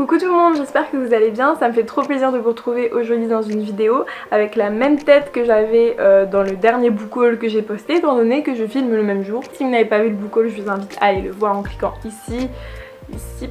Coucou tout le monde, j'espère que vous allez bien, ça me fait trop plaisir de vous retrouver aujourd'hui dans une vidéo avec la même tête que j'avais dans le dernier book haul que j'ai posté, étant donné que je filme le même jour. Si vous n'avez pas vu le book haul, je vous invite à aller le voir en cliquant ici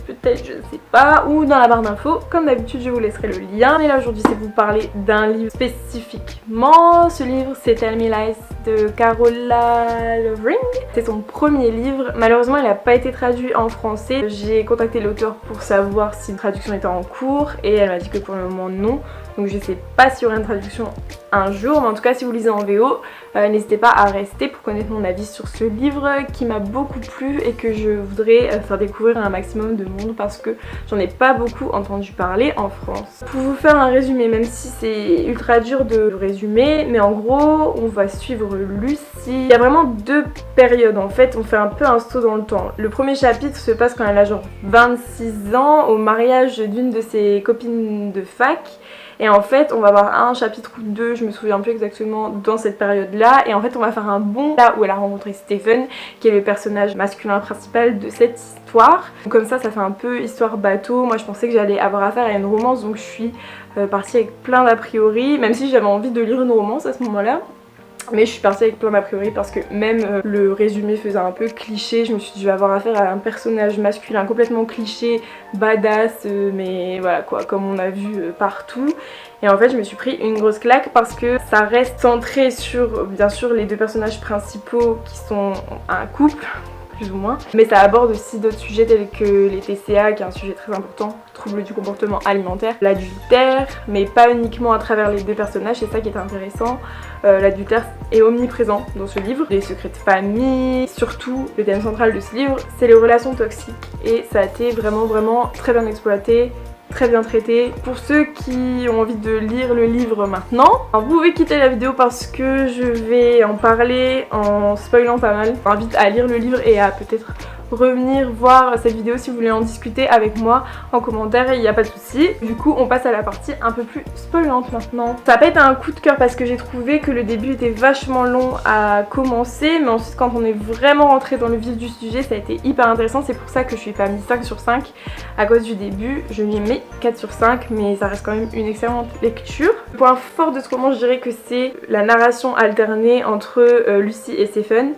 peut-être, je ne sais pas, ou dans la barre d'infos. Comme d'habitude, je vous laisserai le lien. Et là aujourd'hui, c'est pour vous parler d'un livre spécifiquement. Ce livre, c'est Tell Me Lies de Carola Lovering. C'est son premier livre. Malheureusement, il n'a pas été traduit en français. J'ai contacté l'auteur pour savoir si une traduction était en cours et elle m'a dit que pour le moment non. Donc je sais pas s'il y aura une traduction un jour, mais en tout cas si vous lisez en VO, n'hésitez pas à rester pour connaître mon avis sur ce livre qui m'a beaucoup plu et que je voudrais faire découvrir à un maximum de monde parce que j'en ai pas beaucoup entendu parler en France. Pour vous faire un résumé, même si c'est ultra dur de résumer, mais en gros on va suivre Lucy. Il y a vraiment deux périodes en fait, on fait un peu un saut dans le temps. Le premier chapitre se passe quand elle a genre 26 ans au mariage d'une de ses copines de fac. Et en fait on va avoir un chapitre ou deux, je me souviens plus exactement, dans cette période là. Et en fait on va faire un bond là où elle a rencontré Stephen, qui est le personnage masculin principal de cette histoire. Donc comme ça fait un peu histoire bateau. Moi je pensais que j'allais avoir affaire à une romance, donc je suis partie avec plein d'a priori, même si j'avais envie de lire une romance à ce moment là. Mais je suis partie avec plein d'a priori parce que même le résumé faisait un peu cliché. Je me suis dit je vais avoir affaire à un personnage masculin complètement cliché, badass, mais voilà quoi, comme on a vu partout. Et en fait je me suis pris une grosse claque parce que ça reste centré sur bien sûr les deux personnages principaux qui sont un couple, plus ou moins. Mais ça aborde aussi d'autres sujets tels que les TCA, qui est un sujet très important, troubles du comportement alimentaire, l'adultère, mais pas uniquement à travers les deux personnages, c'est ça qui est intéressant. L'adultère est omniprésent dans ce livre, les secrets de famille, surtout le thème central de ce livre, c'est les relations toxiques. Et ça a été vraiment très bien exploité, très bien traité. Pour ceux qui ont envie de lire le livre maintenant, vous pouvez quitter la vidéo parce que je vais en parler en spoilant pas mal. Je vous invite à lire le livre et à peut-être revenir voir cette vidéo si vous voulez en discuter avec moi en commentaire, il n'y a pas de souci. Du coup on passe à la partie un peu plus spoilante maintenant. Ça n'a pas été un coup de cœur parce que j'ai trouvé que le début était vachement long à commencer, mais ensuite quand on est vraiment rentré dans le vif du sujet ça a été hyper intéressant. C'est pour ça que je lui ai pas mis 5 sur 5 à cause du début, je lui ai mis 4 sur 5, mais ça reste quand même une excellente lecture. Le point fort de ce roman, je dirais que c'est la narration alternée entre Lucy et Stephen.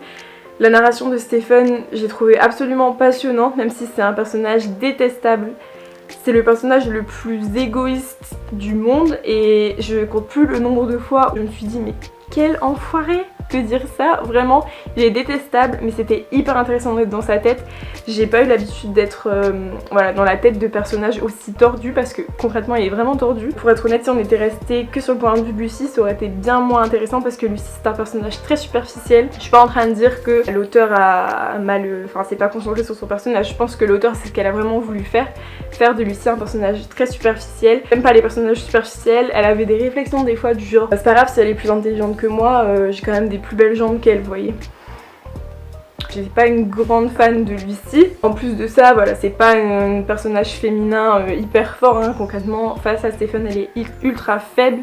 La narration de Stephen, j'ai trouvé absolument passionnante, même si c'est un personnage détestable. C'est le personnage le plus égoïste du monde et je compte plus le nombre de fois où je me suis dit mais quel enfoiré de dire ça, vraiment il est détestable, mais c'était hyper intéressant d'être dans sa tête. J'ai pas eu l'habitude d'être voilà, dans la tête de personnages aussi tordus parce que concrètement il est vraiment tordu. Pour être honnête, si on était resté que sur le point de vue de Lucy, ça aurait été bien moins intéressant parce que Lucy c'est un personnage très superficiel. Je suis pas en train de dire que l'auteur a mal, enfin c'est pas concentré sur son personnage, je pense que l'auteur c'est ce qu'elle a vraiment voulu faire de Lucy un personnage très superficiel. J'aime pas les personnages superficiels, elle avait des réflexions des fois du genre c'est pas grave si elle est plus intelligente que moi, j'ai quand même des plus belles jambes qu'elle, vous voyez. J'étais pas une grande fan de Lucy. En plus de ça, voilà, c'est pas un personnage féminin hyper fort, hein, concrètement. Face à Stephen, elle est ultra faible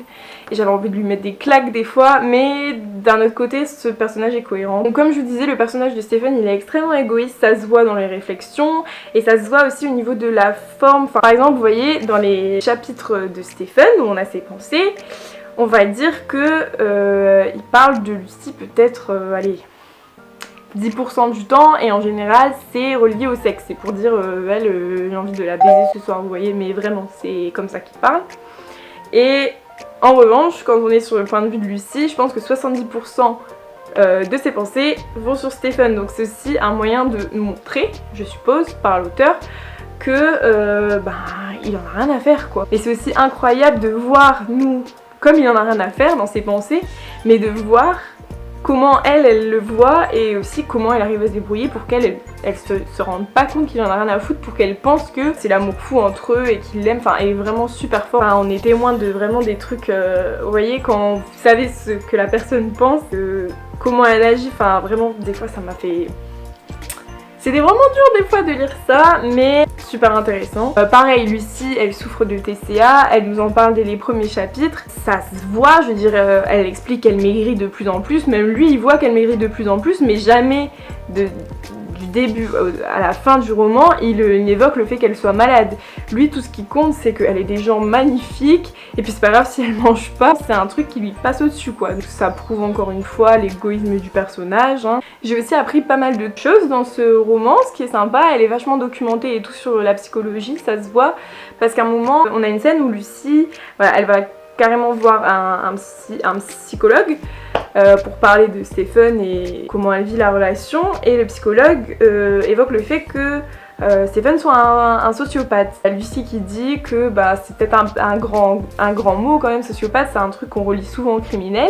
et j'avais envie de lui mettre des claques des fois, mais d'un autre côté, ce personnage est cohérent. Donc comme je vous disais, le personnage de Stephen, il est extrêmement égoïste, ça se voit dans les réflexions et ça se voit aussi au niveau de la forme. Enfin, par exemple, vous voyez, dans les chapitres de Stephen, où on a ses pensées, on va dire que il parle de Lucy peut-être, allez, 10% du temps, et en général c'est relié au sexe, c'est pour dire elle j'ai envie de la baiser ce soir, vous voyez, mais vraiment c'est comme ça qu'il parle. Et en revanche quand on est sur le point de vue de Lucy, je pense que 70% de ses pensées vont sur Stephen, donc c'est aussi un moyen de montrer, je suppose, par l'auteur que il en a rien à faire quoi. Et c'est aussi incroyable de voir nous, comme il en a rien à faire dans ses pensées, mais de voir comment elle le voit et aussi comment elle arrive à se débrouiller pour qu'elle se rende pas compte qu'il en a rien à foutre, pour qu'elle pense que c'est l'amour fou entre eux et qu'il l'aime. Enfin, elle est vraiment super forte. Enfin, on est témoin de vraiment des trucs, vous voyez, quand vous savez ce que la personne pense, comment elle agit, enfin vraiment des fois ça m'a fait... C'était vraiment dur des fois de lire ça, mais super intéressant. Pareil, Lucy, elle souffre de TCA, elle nous en parle dès les premiers chapitres. Ça se voit, je veux dire, elle explique qu'elle maigrit de plus en plus, même lui il voit qu'elle maigrit de plus en plus, mais jamais du début à la fin du roman, il évoque le fait qu'elle soit malade. Lui, tout ce qui compte, c'est qu'elle ait des jambes magnifiques, et puis c'est pas grave si elle mange pas, c'est un truc qui lui passe au-dessus quoi. Donc ça prouve encore une fois l'égoïsme du personnage. Hein. J'ai aussi appris pas mal de choses dans ce roman, ce qui est sympa, elle est vachement documentée et tout sur la psychologie, ça se voit, parce qu'à un moment, on a une scène où Lucie, voilà, elle va carrément voir un psychologue pour parler de Stephen et comment elle vit la relation, et le psychologue évoque le fait que Stephen soit un sociopathe. Il y a Lucie qui dit que bah, c'est peut-être un grand mot quand même, sociopathe, c'est un truc qu'on relie souvent au criminel,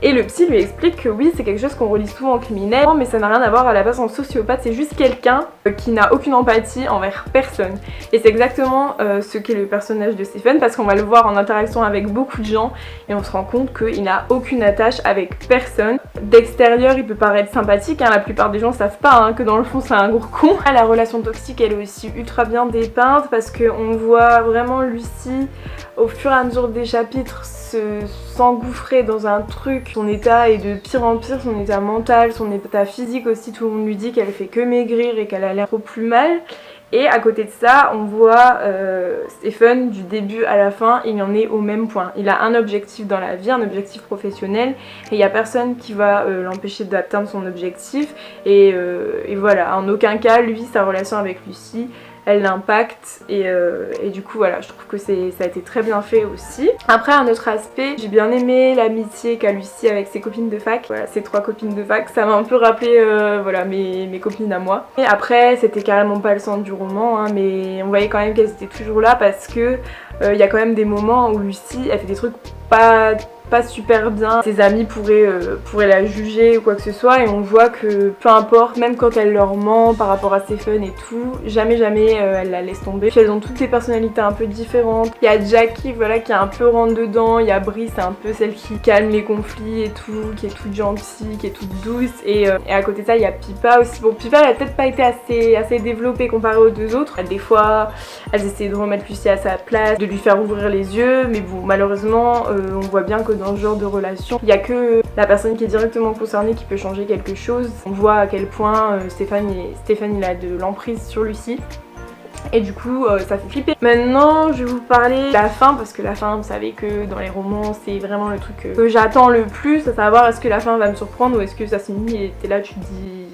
et le psy lui explique que oui, c'est quelque chose qu'on relie souvent au criminel, mais ça n'a rien à voir à la base en sociopathe, c'est juste quelqu'un qui n'a aucune empathie envers personne. Et c'est exactement ce qu'est le personnage de Stephen, parce qu'on va le voir en interaction avec beaucoup de gens, et on se rend compte qu'il n'a aucune attache avec personne. D'extérieur, il peut paraître sympathique, hein, la plupart des gens savent pas que dans le fond c'est un gros con. La relation toxique, elle est aussi ultra bien dépeinte parce qu'on voit vraiment Lucie au fur et à mesure des chapitres s'engouffrer dans un truc. Son état est de pire en pire, son état mental, son état physique aussi, tout le monde lui dit qu'elle fait que maigrir et qu'elle a l'air trop plus mal. Et à côté de ça, on voit Stephen du début à la fin, il en est au même point. Il a un objectif dans la vie, un objectif professionnel, et il n'y a personne qui va l'empêcher d'atteindre son objectif. Et voilà, en aucun cas, lui, sa relation avec Lucie, elle l'impacte, et du coup voilà, je trouve que ça a été très bien fait aussi. Après, un autre aspect, j'ai bien aimé l'amitié qu'a Lucie avec ses copines de fac. Voilà, ses 3 copines de fac, ça m'a un peu rappelé voilà, mes copines à moi. Et après, c'était carrément pas le centre du roman, hein, mais on voyait quand même qu'elles étaient toujours là parce que il y a quand même des moments où Lucie, elle fait des trucs pas super bien, ses amis pourraient la juger ou quoi que ce soit, et on voit que peu importe, même quand elle leur ment par rapport à Stephen et tout, jamais elle la laisse tomber. Puis elles ont toutes des personnalités un peu différentes. Il y a Jackie, voilà, qui est un peu rentre dedans, il y a Brie, c'est un peu celle qui calme les conflits et tout, qui est toute gentille, qui est toute douce, et à côté de ça il y a Pippa aussi. Bon, Pippa elle a peut-être pas été assez développée comparée aux deux autres. Des fois elles essaient de remettre Lucie à sa place, de lui faire ouvrir les yeux, mais bon, malheureusement on voit bien que dans ce genre de relation, il n'y a que la personne qui est directement concernée qui peut changer quelque chose. On voit à quel point Stephen il a de l'emprise sur Lucie. Et du coup ça fait flipper. Maintenant je vais vous parler de la fin, parce que la fin, vous savez que dans les romans c'est vraiment le truc que j'attends le plus, à savoir est-ce que la fin va me surprendre ou est-ce que ça se finit et t'es là tu te dis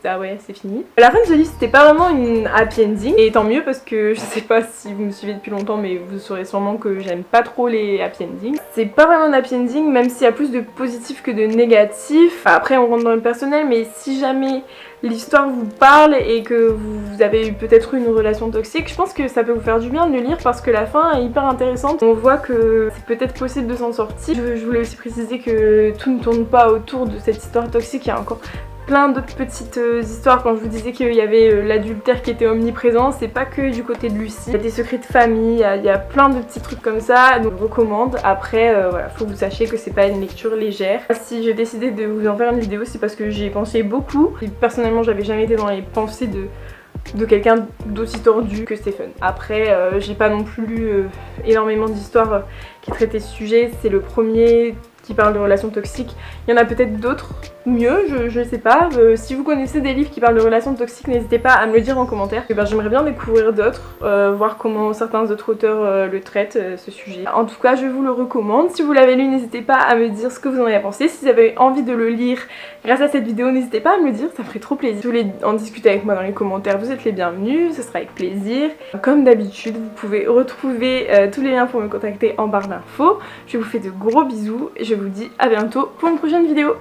ah ouais, c'est fini. La fin de ce livre, c'était pas vraiment une happy ending, et tant mieux parce que je sais pas si vous me suivez depuis longtemps, mais vous saurez sûrement que j'aime pas trop les happy endings. C'est pas vraiment un happy ending, même s'il y a plus de positifs que de négatifs. Après on rentre dans le personnel, mais si jamais l'histoire vous parle et que vous avez eu peut-être une relation toxique, je pense que ça peut vous faire du bien de le lire parce que la fin est hyper intéressante. On voit que c'est peut-être possible de s'en sortir. Je voulais aussi préciser que tout ne tourne pas autour de cette histoire toxique, il y a encore plein d'autres petites histoires. Quand je vous disais qu'il y avait l'adultère qui était omniprésent, c'est pas que du côté de Lucie. Il y a des secrets de famille, il y a plein de petits trucs comme ça, donc je recommande. Après voilà, faut que vous sachiez que c'est pas une lecture légère. Si j'ai décidé de vous en faire une vidéo, c'est parce que j'y ai pensé beaucoup. Et personnellement, j'avais jamais été dans les pensées de quelqu'un d'aussi tordu que Stephen. Après, j'ai pas non plus lu énormément d'histoires qui traitaient ce sujet. C'est le premier qui parle de relations toxiques. Il y en a peut-être d'autres mieux, je sais pas. Si vous connaissez des livres qui parlent de relations toxiques, n'hésitez pas à me le dire en commentaire. J'aimerais bien découvrir d'autres, voir comment certains autres auteurs le traitent, ce sujet. En tout cas, je vous le recommande. Si vous l'avez lu, n'hésitez pas à me dire ce que vous en avez pensé. Si vous avez envie de le lire grâce à cette vidéo, n'hésitez pas à me le dire, ça ferait trop plaisir. Si vous voulez en discuter avec moi dans les commentaires, vous êtes les bienvenus, ce sera avec plaisir. Comme d'habitude, vous pouvez retrouver tous les liens pour me contacter en barre d'infos. Je vous fais de gros bisous et je vous dis à bientôt pour une prochaine vidéo.